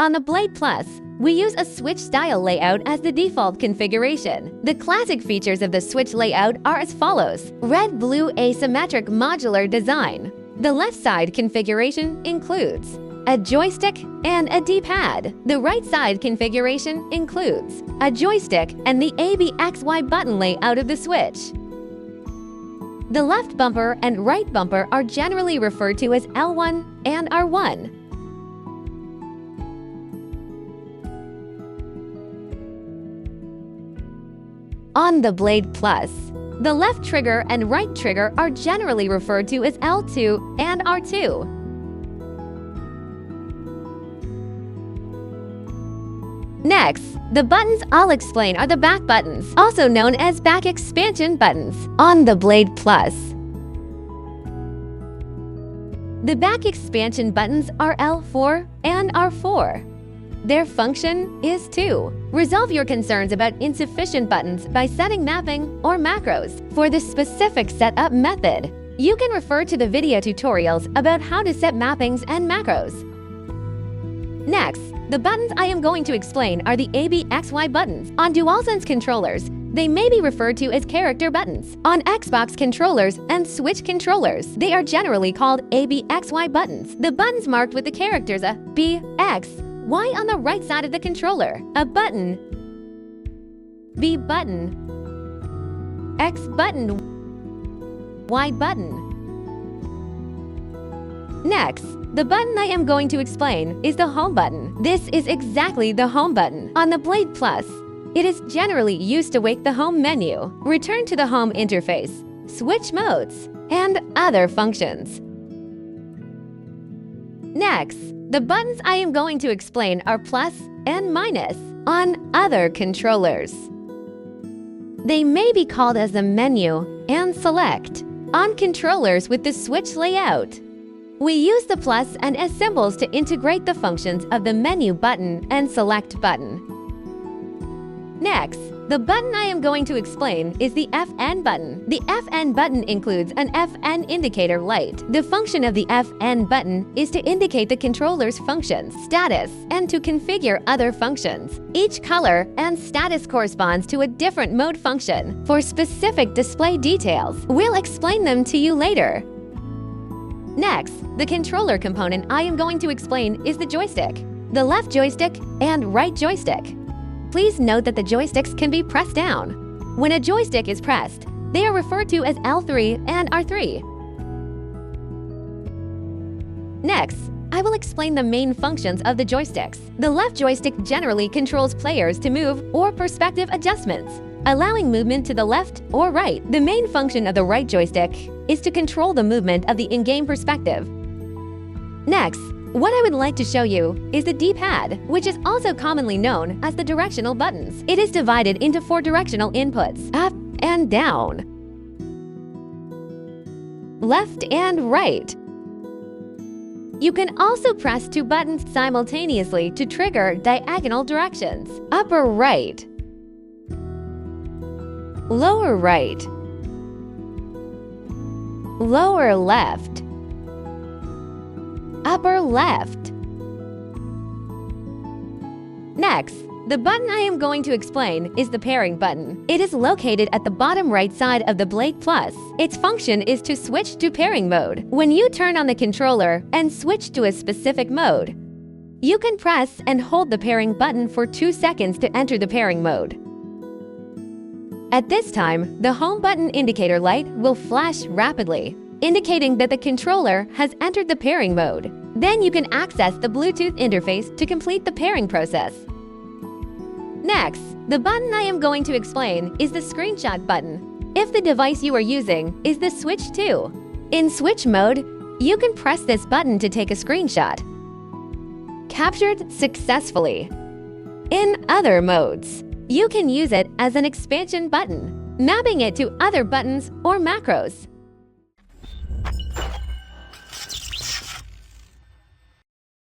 On the Blade Plus, we use a switch-style layout as the default configuration. The classic features of the switch layout are as follows: red-blue asymmetric modular design. The left side configuration includes a joystick and a D-pad. The right side configuration includes a joystick and the ABXY button layout of the Switch. The left bumper and right bumper are generally referred to as L1 and R1. On the Blade Plus, the left trigger and right trigger are generally referred to as L2 and R2. Next, the buttons I'll explain are the back buttons, also known as back expansion buttons, on the Blade Plus. The back expansion buttons are L4 and R4. Their function is to resolve your concerns about insufficient buttons by setting mapping or macros for the specific setup method. You can refer to the video tutorials about how to set mappings and macros. Next, the buttons I am going to explain are the ABXY buttons. On DualSense controllers, they may be referred to as character buttons. On Xbox controllers and Switch controllers, they are generally called ABXY buttons. The buttons marked with the characters a B, X, Y on the right side of the controller, a button, B button, X button, Y button. Next, the button I am going to explain is the home button. This is exactly the home button. On the Blade Plus, it is generally used to wake the home menu, return to the home interface, switch modes, and other functions. Next, the buttons I am going to explain are plus and minus on other controllers. They may be called as the menu and select on controllers with the Switch layout. We use the plus and S symbols to integrate the functions of the menu button and select button. Next, the button I am going to explain is the FN button. The FN button includes an FN indicator light. The function of the FN button is to indicate the controller's functions, status, and to configure other functions. Each color and status corresponds to a different mode function. For specific display details, we'll explain them to you later. Next, the controller component I am going to explain is the joystick, the left joystick and right joystick. Please note that the joysticks can be pressed down. When a joystick is pressed, they are referred to as L3 and R3. Next, I will explain the main functions of the joysticks. The left joystick generally controls players to move or perspective adjustments, allowing movement to the left or right. The main function of the right joystick is to control the movement of the in-game perspective. Next, what I would like to show you is the D-pad, which is also commonly known as the directional buttons. It is divided into 4 directional inputs, up and down, left and right. You can also press 2 buttons simultaneously to trigger diagonal directions: upper right, lower right, lower left, upper left. Next, the button I am going to explain is the pairing button. It is located at the bottom right side of the Blade Plus. Its function is to switch to pairing mode. When you turn on the controller and switch to a specific mode, you can press and hold the pairing button for 2 seconds to enter the pairing mode. At this time, the home button indicator light will flash rapidly, indicating that the controller has entered the pairing mode. Then you can access the Bluetooth interface to complete the pairing process. Next, the button I am going to explain is the screenshot button. If the device you are using is the Switch 2, in Switch mode, you can press this button to take a screenshot. Captured successfully. In other modes, you can use it as an expansion button, mapping it to other buttons or macros.